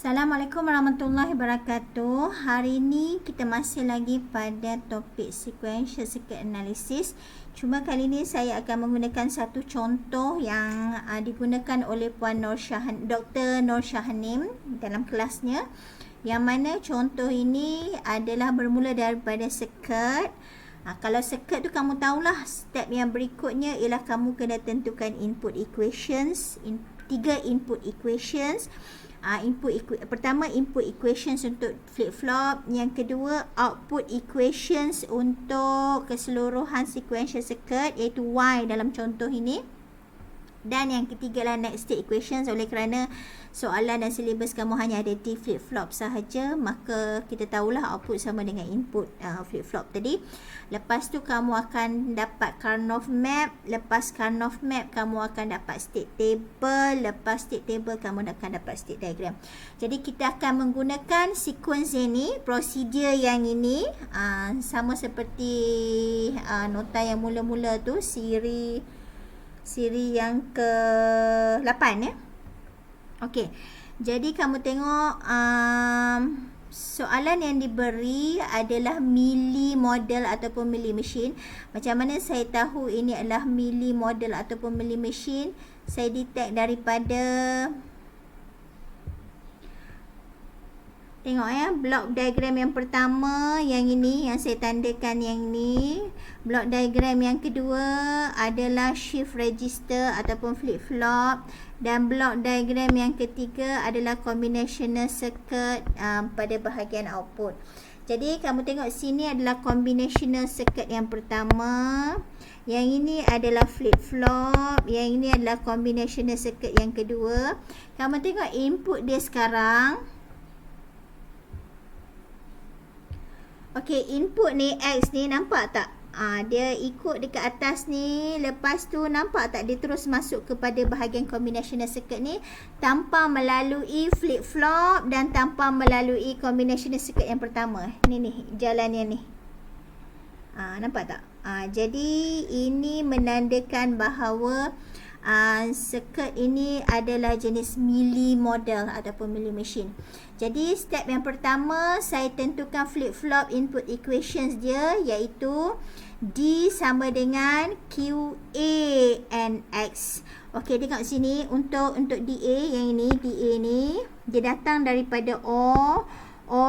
Assalamualaikum warahmatullahi wabarakatuh. Hari ini kita masih lagi pada topik sequential circuit analysis. Cuma kali ini saya akan menggunakan satu contoh yang digunakan oleh Puan Dr. Nur Syahanim dalam kelasnya. Yang mana contoh ini adalah bermula daripada circuit. Kalau circuit tu kamu tahulah step yang berikutnya ialah kamu kena tentukan input equations, tiga input equations. Pertama input equations untuk flip-flop, yang kedua output equations untuk keseluruhan sequential circuit iaitu Y dalam contoh ini, dan yang ketiga lah next state equations. Oleh kerana soalan dan silibus kamu hanya ada di flip-flop sahaja, maka kita tahulah output sama dengan input flip-flop tadi. Lepas tu kamu akan dapat Karnaugh map. Lepas Karnaugh map kamu akan dapat state table. Lepas state table kamu akan dapat state diagram. Jadi kita akan menggunakan sequence ini, prosedur yang ini, sama seperti nota yang mula-mula tu, siri yang ke-8 ya. Okey. Jadi kamu tengok soalan yang diberi adalah milli model ataupun milli machine. Macam mana saya tahu ini adalah milli model ataupun milli machine? Saya detect daripada tengok ya, block diagram yang pertama yang ini, yang saya tandakan yang ni. Block diagram yang kedua adalah shift register ataupun flip-flop. Dan block diagram yang ketiga adalah combinational circuit pada bahagian output. Jadi kamu tengok sini adalah combinational circuit yang pertama. Yang ini adalah flip-flop. Yang ini adalah combinational circuit yang kedua. Kamu tengok input dia sekarang. Okey, input ni X ni nampak tak? Dia ikut dekat atas ni. Lepas tu nampak tak dia terus masuk kepada bahagian combinational circuit ni tanpa melalui flip-flop dan tanpa melalui combinational circuit yang pertama. Ni jalannya ni. Nampak tak? Jadi ini menandakan bahawa circuit ini adalah jenis milli model ataupun milli machine. Jadi step yang pertama saya tentukan flip-flop input equations dia, iaitu D sama dengan QA and X. Okey, tengok sini untuk DA yang ini, DA ni dia datang daripada O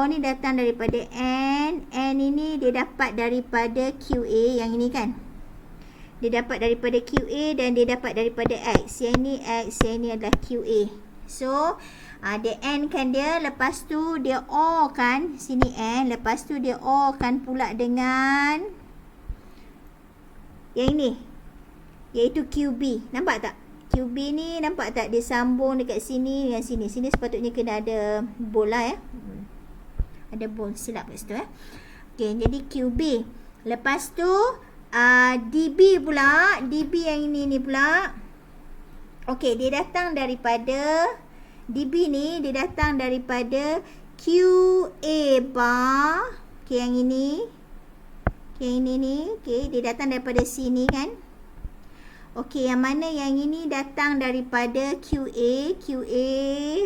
ni datang daripada N ini dia dapat daripada QA yang ini kan. Dia dapat daripada QA dan dia dapat daripada X. Yang ni X, yang ni adalah QA. So, dia N kan dia. Lepas tu dia O kan. Sini N. Lepas tu dia O kan pula dengan yang ini, iaitu QB. Nampak tak? QB ni nampak tak? Dia sambung dekat sini dengan sini. Sini sepatutnya kena ada bola ya. Ada bol silap kat situ Okay, jadi QB. Lepas tu DB pula, DB yang ini pula. Okey, dia datang daripada DB ni, dia datang daripada QA bar. Okey, yang ini. Okey, yang ini ni. Okey, dia datang daripada sini kan. Okey, yang mana yang ini datang daripada QA.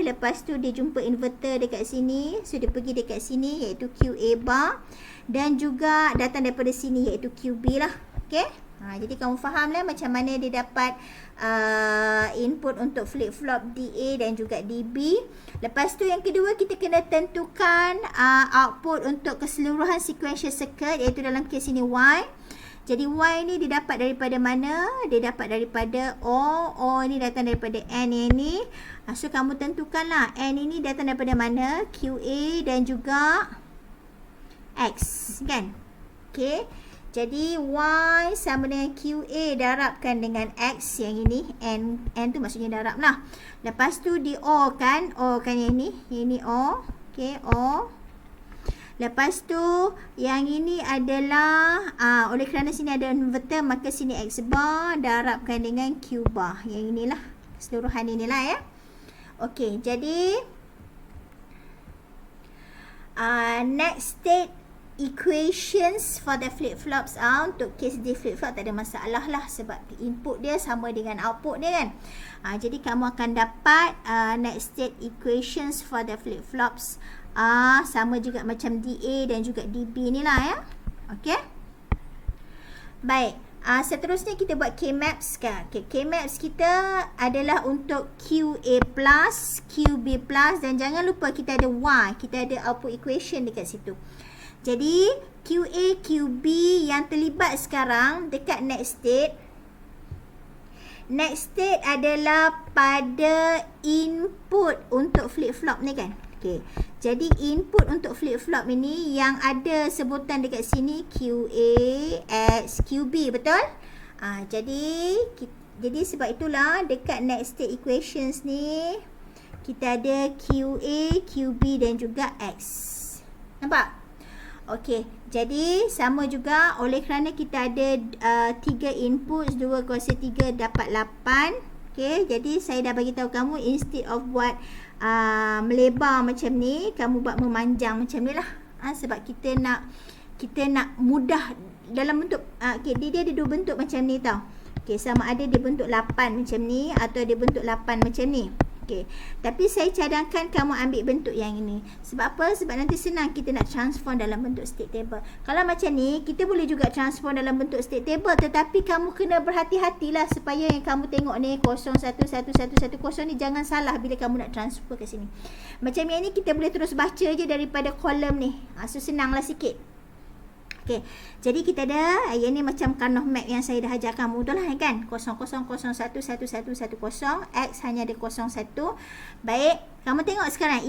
Lepas tu dia jumpa inverter dekat sini. So, dia pergi dekat sini iaitu QA bar. Dan juga datang daripada sini iaitu QB lah. Okay. Jadi kamu faham lah macam mana dia dapat input untuk flip-flop DA dan juga DB. Lepas tu yang kedua kita kena tentukan output untuk keseluruhan sequential circuit, iaitu dalam kes ini Y. Jadi Y ni dia dapat daripada mana? Dia dapat daripada O ni datang daripada N yang ni. So kamu tentukanlah N ini datang daripada mana? QA dan juga X kan. Okay. Jadi Y sama dengan QA darabkan dengan X yang ini. N tu maksudnya darab lah. Lepas tu di O kan yang ni. Yang ni O. Okay, O. Lepas tu yang ini adalah oleh kerana sini ada inverter, maka sini X bar darabkan dengan Q bar. Yang inilah keseluruhan inilah ya. Okay, jadi next state equations for the flip-flops untuk case D flip-flop tak ada masalah lah, sebab input dia sama dengan output dia kan. Jadi kamu akan dapat next state equations for the flip-flops sama juga macam DA dan juga DB ni lah ya. Okay. Baik. Seterusnya kita buat K-maps kan. Okay, K-maps kita adalah untuk QA plus, QB plus, dan jangan lupa kita ada Y, kita ada output equation dekat situ. Jadi QA, QB yang terlibat sekarang dekat next state. Next state adalah pada input untuk flip-flop ni kan. Okay. Jadi input untuk flip-flop ini yang ada sebutan dekat sini QA, X, QB, betul? Jadi sebab itulah dekat next state equations ni kita ada QA, QB dan juga X. Nampak? Okey, jadi sama juga oleh kerana kita ada 3 inputs, 2 kuasa 3 dapat 8. Okey, jadi saya dah bagi tahu kamu instead of buat melebar macam ni, kamu buat memanjang macam ni lah. Sebab kita nak mudah dalam bentuk dia ada 2 bentuk macam ni tau. Okey, sama ada dia bentuk 8 macam ni atau dia bentuk 8 macam ni. Okey, tapi saya cadangkan kamu ambil bentuk yang ini. Sebab apa? Sebab nanti senang kita nak transform dalam bentuk state table. Kalau macam ni, kita boleh juga transform dalam bentuk state table, tetapi kamu kena berhati-hatilah supaya yang kamu tengok ni 0111110 ni jangan salah bila kamu nak transfer ke sini. Macam yang ni kita boleh terus baca je daripada kolom ni. So senanglah sikit. Okey, jadi kita ada yang ni macam Karnoh map yang saya dah ajar kamu tu lah kan. 00011110, X hanya ada 01. Baik, kamu tengok sekarang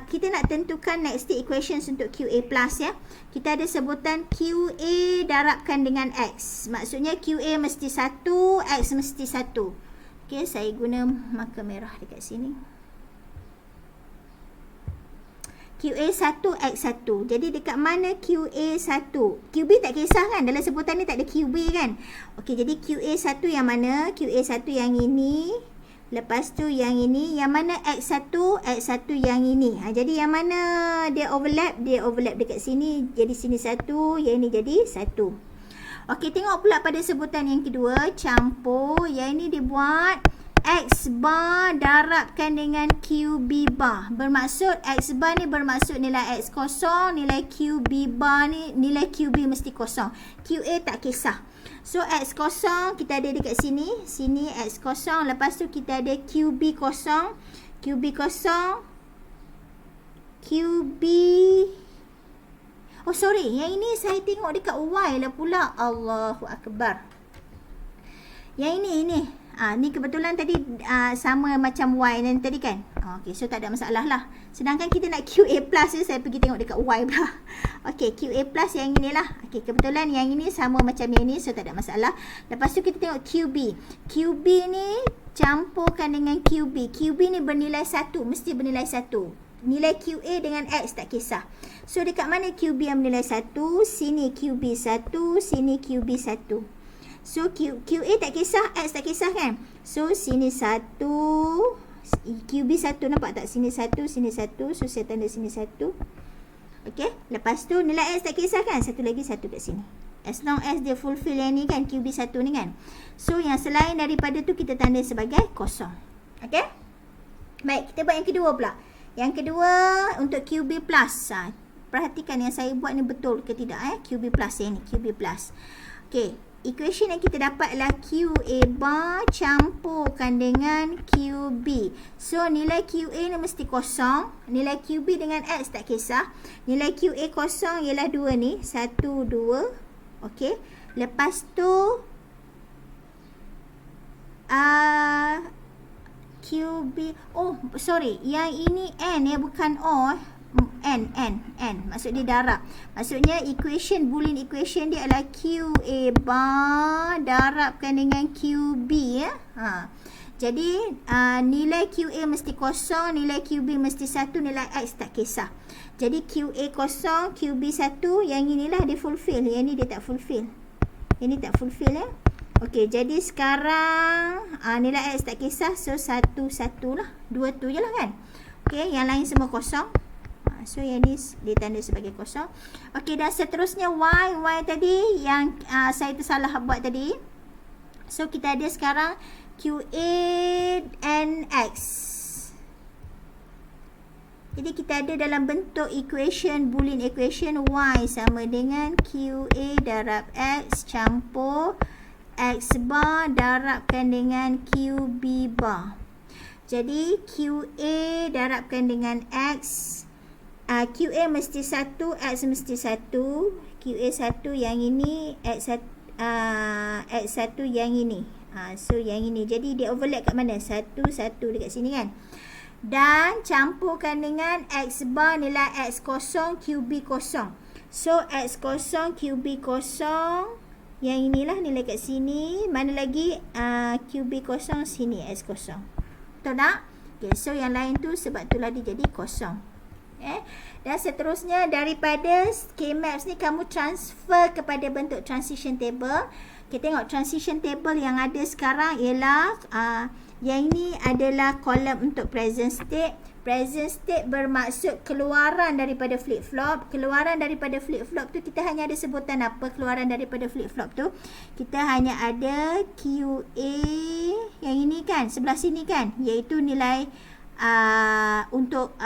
kita nak tentukan next state equations untuk QA plus ya. Kita ada sebutan QA darabkan dengan X. Maksudnya QA mesti 1, X mesti 1. Okey, saya guna marker merah dekat sini. QA1, X1. Jadi dekat mana QA1? QB tak kisah kan? Dalam sebutan ni tak ada QB kan? Okey, jadi QA1 yang mana? QA1 yang ini. Lepas tu yang ini. Yang mana X1? X1 yang ini. Jadi yang mana dia overlap? Dia overlap dekat sini. Jadi sini 1. Yang ini jadi 1. Okey, tengok pula pada sebutan yang kedua. Campur. Yang ini dibuat X bar darabkan dengan QB bar. Bermaksud X bar ni bermaksud nilai X kosong, nilai QB bar ni nilai QB mesti kosong. QA tak kisah. So X kosong kita ada dekat sini, sini X kosong, lepas tu kita ada QB kosong, QB kosong, QB. Oh sorry, yang ini saya tengok dekat Y lah pula. Allahu Akbar. Yang ini. Ni kebetulan tadi sama macam Y yang tadi kan. Okey, so tak ada masalah lah. Sedangkan kita nak QA plus je, saya pergi tengok dekat Y pula. Okey, QA plus yang inilah. Okey, kebetulan yang ini sama macam yang ni, so tak ada masalah. Lepas tu kita tengok QB. QB ni campurkan dengan QB. QB ni bernilai 1, mesti bernilai 1. Nilai QA dengan X tak kisah. So dekat mana QB yang bernilai 1? Sini QB 1, sini QB 1. So QA tak kisah, X tak kisah kan? So sini 1, QB 1, nampak tak? Sini 1, sini 1. So saya tanda sini 1. Okey, lepas tu nilai X tak kisah kan? Satu lagi 1 kat sini. As long as dia fulfill yang ni kan, QB 1 ni kan. So yang selain daripada tu kita tanda sebagai kosong. Okey? Baik, kita buat yang kedua pula. Yang kedua untuk QB plus. Perhatikan yang saya buat ni betul ke tidak QB plus yang ni, QB plus. Okey. Equation yang kita dapat adalah QA bar campurkan dengan QB. So, nilai QA ni mesti kosong. Nilai QB dengan X tak kisah. Nilai QA kosong ialah 2 ni. 1, 2. Okey. Lepas tu, QB. Oh, sorry. Yang ini N ya, bukan O. N. Maksud dia darab. Maksudnya equation, Boolean equation dia adalah QA bar darabkan dengan QB ya. Jadi nilai QA mesti kosong, nilai QB mesti 1, nilai X tak kisah. Jadi QA kosong, QB 1, yang inilah dia fulfill. Yang ni dia tak fulfill. Yang ni tak fulfill ya. Okey, jadi sekarang nilai X tak kisah. So 1, 1 lah. 2 tu je lah kan. Okey, yang lain semua kosong. So yang ni ditanda sebagai kosong. Okey, dan seterusnya Y tadi yang saya tersalah buat tadi. So kita ada sekarang QA and X. Jadi kita ada dalam bentuk equation, Boolean equation, Y sama dengan QA darab X campur X bar darabkan dengan QB bar. Jadi QA darabkan dengan X, QA mesti 1, X mesti 1. QA 1 yang ini, X1 yang ini. So yang ini, jadi dia overlap kat mana? 1, 1 dekat sini kan. Dan campurkan dengan X bar nilai X kosong, QB kosong. So X kosong, QB kosong. Yang inilah nilai kat sini. Mana lagi? QB kosong, sini X kosong. Betul tak? Okay, so yang lain tu sebab itulah dia jadi kosong. Dan seterusnya daripada K-maps ni kamu transfer kepada bentuk transition table. Kita tengok transition table yang ada sekarang ialah yang ini adalah kolom untuk present state. Present state bermaksud keluaran daripada flip-flop. Keluaran daripada flip-flop tu kita hanya ada sebutan apa keluaran daripada flip-flop tu? Kita hanya ada QA yang ini kan, sebelah sini kan, iaitu nilai untuk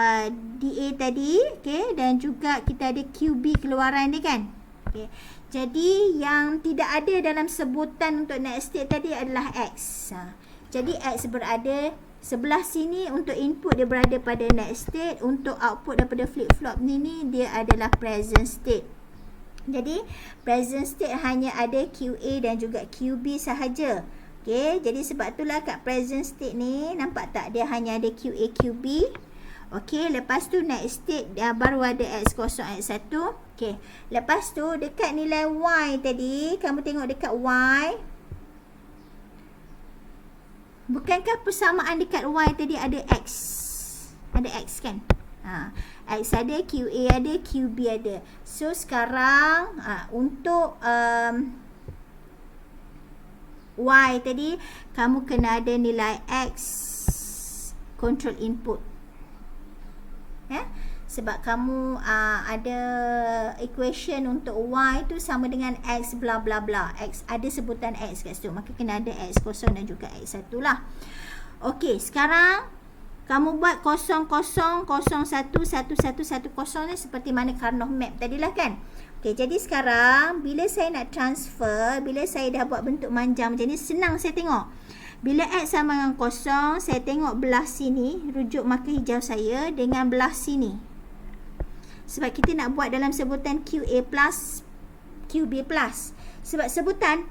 DA tadi, okay? Dan juga kita ada QB keluaran ni kan, okay? Jadi yang tidak ada dalam sebutan untuk next state tadi adalah X. Jadi X berada sebelah sini, untuk input dia berada pada next state, untuk output daripada flip-flop ni dia adalah present state. Jadi present state hanya ada QA dan juga QB sahaja. Okey, jadi sebab itulah kat present state ni nampak tak, dia hanya ada QA QB. Okey, lepas tu next state baru ada X0 X1. Okey, lepas tu dekat nilai Y tadi, kamu tengok dekat Y, bukankah persamaan dekat Y tadi ada X? Ada X kan? X ada, QA ada, QB ada. So sekarang untuk Y tadi kamu kena ada nilai X control input. Sebab kamu ada equation untuk Y tu sama dengan X bla bla bla. X ada sebutan X kat situ, maka kena ada X0 dan juga X1 lah. Okey, sekarang kamu buat 0, 0, 0, 1, 1, 1, 1, 0 ni seperti mana Karnaugh map tadilah kan. Okey, jadi sekarang bila saya nak transfer, bila saya dah buat bentuk manja macam ni, senang saya tengok. Bila X sama dengan 0, saya tengok belah sini, rujuk marker hijau saya dengan belah sini. Sebab kita nak buat dalam sebutan QA plus, QB plus. Sebab sebutan,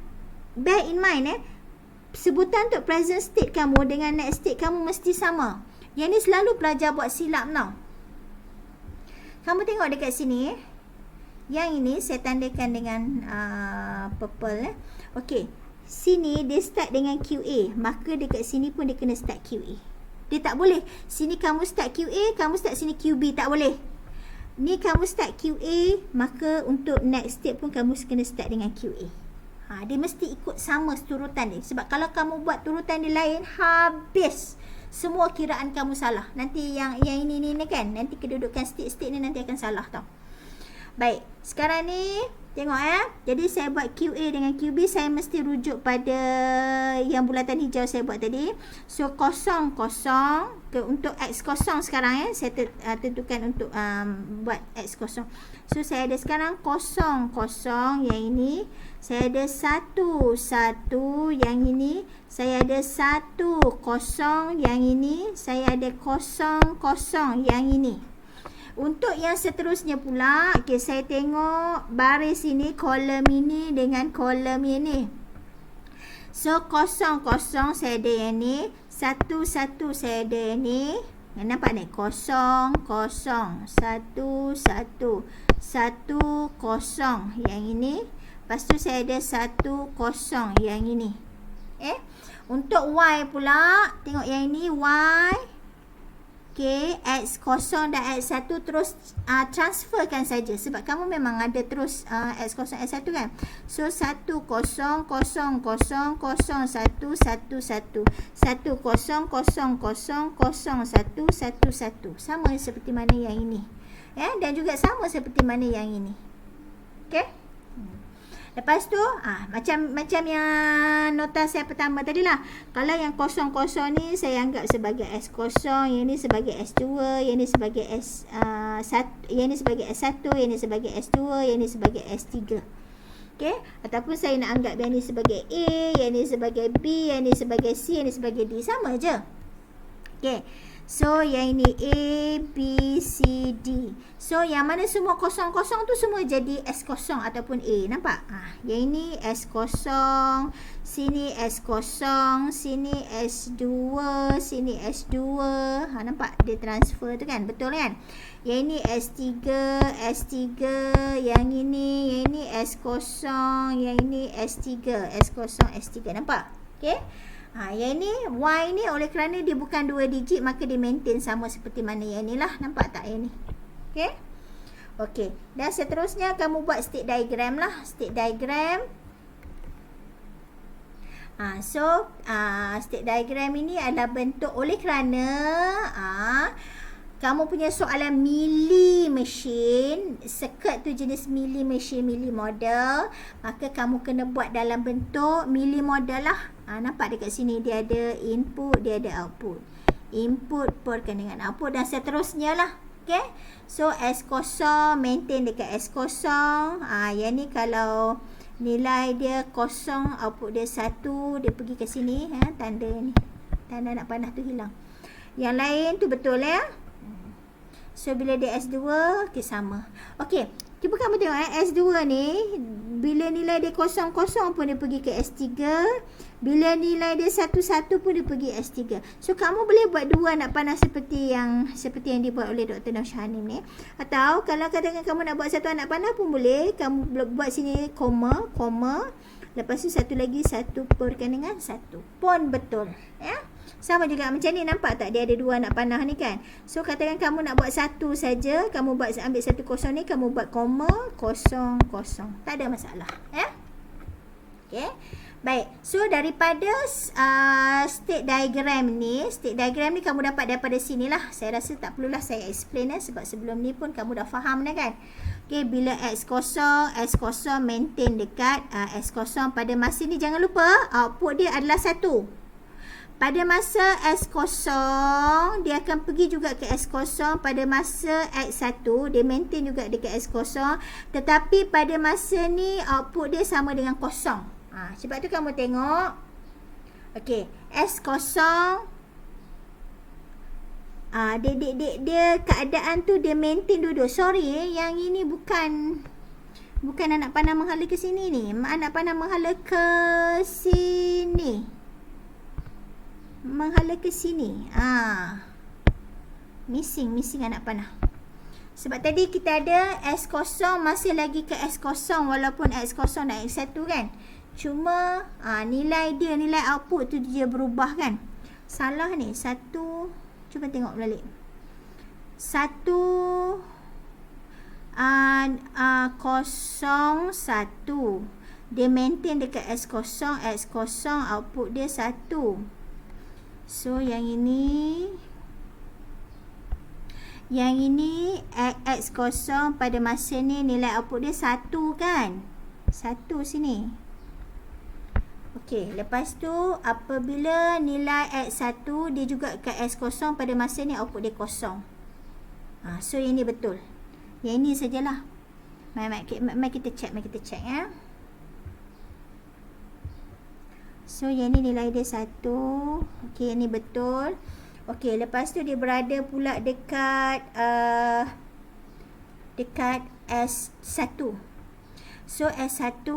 bear in mind sebutan untuk present state kamu dengan next state kamu mesti sama. Yang ni selalu pelajar buat silap tau. Kamu tengok dekat sini. Yang ini saya tandakan dengan purple. Okey, sini dia start dengan QA, maka dekat sini pun dia kena start QA. Dia tak boleh sini kamu start QA, kamu start sini QB, tak boleh. Ni kamu start QA, maka untuk next step pun kamu kena start dengan QA. Dia mesti ikut sama turutan dia. Sebab kalau kamu buat turutan dia lain, habis semua kiraan kamu salah. Nanti yang ini kan, nanti kedudukan state-state ni nanti akan salah tau. Baik, sekarang ni tengok jadi saya buat QA dengan QB, saya mesti rujuk pada yang bulatan hijau saya buat tadi. So 0, 0 untuk X0 sekarang saya tentukan untuk buat X0. So saya ada sekarang 0, 0 yang ini, saya ada 1, 1 yang ini, saya ada 1, 0 yang ini, saya ada 0, 0 yang ini. Untuk yang seterusnya pula, okay, saya tengok baris ini, kolom ini dengan kolom ini. So 0, 0 saya ada yang ni, 1, 1 saya ada yang ni. Nampak ni? 0, 0, 1, 1, 1, 0 yang ini. Lepas tu saya ada 1, 0 yang ini. Untuk Y pula, tengok yang ini Y. Okey, X0 dan X1 terus transferkan saja. Sebab kamu memang ada terus X0, X1 kan. So, 1, 0, 0, 0, 0, 1, 1, 1. 1, 0, 0, 0, 0, 1, 1, 1. Sama seperti mana yang ini. Ya, dan juga sama seperti mana yang ini. Okey. Lepas tu, macam yang nota saya pertama tadi lah. Kalau yang 0, 0 ni saya anggap sebagai S0, yang ni sebagai S2, yang ni sebagai S1, yang ni sebagai S1, yang ni sebagai S2, yang ni sebagai S3. Okey, ataupun saya nak anggap yang ni sebagai A, yang ni sebagai B, yang ni sebagai C, yang ni sebagai D, sama je. Okey. So, yang ini A, B, C, D. So, yang mana semua 0, 0 tu semua jadi S0 ataupun A. Nampak? Yang ini S0, sini S0, sini S2, sini S2. Nampak? Dia transfer tu kan? Betul kan? Yang ini S3, S3. Yang ini S0, yang ini S3. S0, S3. Nampak? Okey? Yang ni Y ni oleh kerana dia bukan 2 digit, maka dia maintain sama seperti mana yang ni lah. Nampak tak yang ni? Okey. Okey. Dan seterusnya kamu buat state diagram lah. State diagram. State diagram ini adalah bentuk oleh kerana kamu punya soalan milli machine, circuit tu jenis milli machine, milli model, maka kamu kena buat dalam bentuk milli model lah. Nampak dekat sini dia ada input, dia ada output. Input perkan dengan output dan seterusnya lah. Okay. So S0 maintain dekat S0. Yang ni kalau nilai dia 0, output dia 1, dia pergi ke sini. Tanda ni, tanda nak panah tu hilang. Yang lain tu betul ya. So, bila dia S2, okay, sama. Okey, cuba kamu tengok S2 ni, bila nilai dia 0, 0 pun dia pergi ke S3. Bila nilai dia 1, 1 pun dia pergi S3. So, kamu boleh buat dua anak panah seperti yang dibuat oleh Dr. Naushah Hanim ni. Atau, kalau katakan kamu nak buat satu anak panah pun boleh. Kamu buat sini koma. Lepas tu satu lagi, 1 perkan dengan 1. Pun betul. Ya. Sama juga macam ni, nampak tak dia ada dua anak panah ni kan. So katakan kamu nak buat satu saja, kamu ambil 1, 0 ni, kamu buat koma 0, 0. Tak ada masalah ya. Okey. Baik. So daripada state diagram ni kamu dapat daripada sinilah. Saya rasa tak perlulah saya explain sebab sebelum ni pun kamu dah faham dah kan. Okey, bila S0 maintain dekat S0 pada masa ni, jangan lupa output dia adalah 1. Pada masa S0, dia akan pergi juga ke S0. Pada masa X1, dia maintain juga dekat S0. Tetapi pada masa ni, output dia sama dengan 0. Sebab tu kamu tengok. Okey, S0. Dia keadaan tu dia maintain dulu. Sorry, yang ini bukan anak panah menghala ke sini ni. Anak panah menghala ke sini. Menghala ke sini. Missing anak panah. Sebab tadi kita ada S0 masih lagi ke S0 walaupun X0 dan X1 kan. Cuma nilai output tu dia berubah kan. Salah ni. Cuba tengok balik. 1 0 1. Dia maintain dekat S0 output dia 1. So yang ini X0 pada masa ni nilai output dia 1 kan. 1 sini. Okey, lepas tu apabila nilai X1 dia juga ke S0 pada masa ni output dia 0. So yang ni betul. Yang ini sajalah. Mari kita check ya. So yang ni nilai dia 1. Okey, yang ni betul. Okey, lepas tu dia berada pula dekat S1. So S1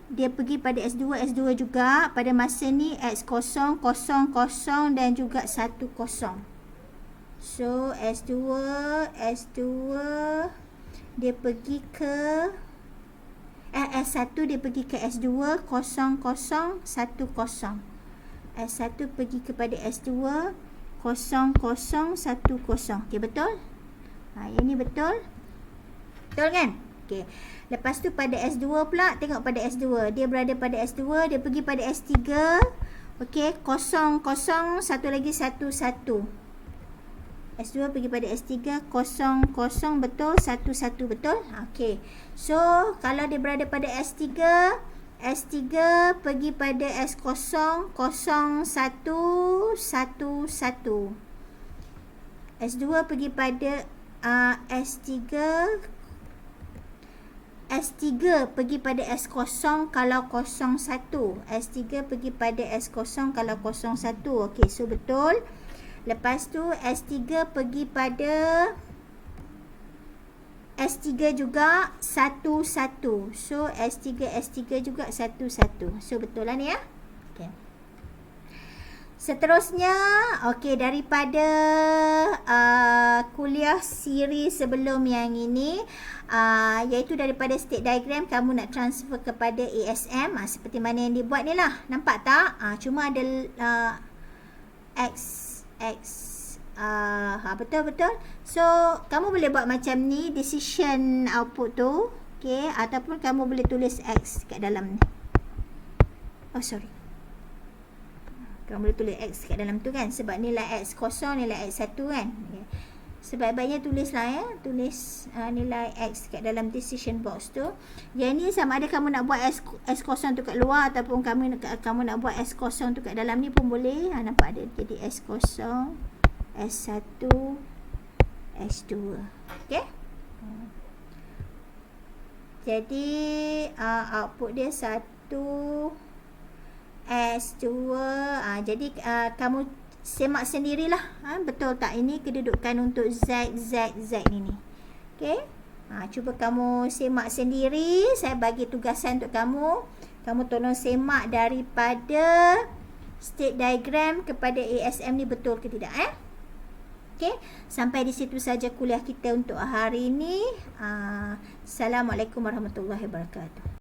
dia pergi pada S2 juga. Pada masa ni X0 0 dan juga 1 0. So S2 dia pergi ke S1 dia pergi ke S2 0 0 1 0. S1 pergi kepada S2 0010. Okey, betul? Yang ni betul? Betul kan? Okey. Lepas tu pada S2 pula, tengok pada S2. Dia berada pada S2, dia pergi pada S3. Okey, 00, satu lagi 11. S2 pergi pada S3, 00 betul, 11 betul. Okey. So, kalau dia berada pada S3 pergi pada S0, 01, 11. S2 pergi pada S3 pergi pada S0 kalau 01. S3 pergi pada S0 kalau 01. Okey, so betul. Lepas tu S3 pergi pada S3 juga 11. So S3 juga 11. So betul lah ni ya. Okey. Seterusnya, okey, daripada kuliah siri sebelum yang ini, iaitu daripada state diagram kamu nak transfer kepada ASM, seperti mana yang dibuat ni lah. Nampak tak? Cuma ada betul-betul. So, kamu boleh buat macam ni, decision output tu. Okay, ataupun kamu boleh tulis X kat dalam ni. Kamu boleh tulis X kat dalam tu kan. Sebab nilai X0, nilai X1 kan. Okay. Sebaik-baiknya tulislah ya. Tulis nilai X kat dalam decision box tu. Yang ni sama ada kamu nak buat S0 tu kat luar, ataupun kamu nak buat S0 tu kat dalam ni pun boleh. Nampak ada jadi S0, S1, S2. Okay. Jadi output dia 1, S2. Jadi kamu semak sendirilah. Betul tak ini kedudukan untuk Z ni. Okay. Cuba kamu semak sendiri. Saya bagi tugasan untuk kamu. Kamu tolong semak daripada state diagram kepada ASM ni betul ke tidak. Okay. Sampai di situ saja kuliah kita untuk hari ini. Assalamualaikum warahmatullahi wabarakatuh.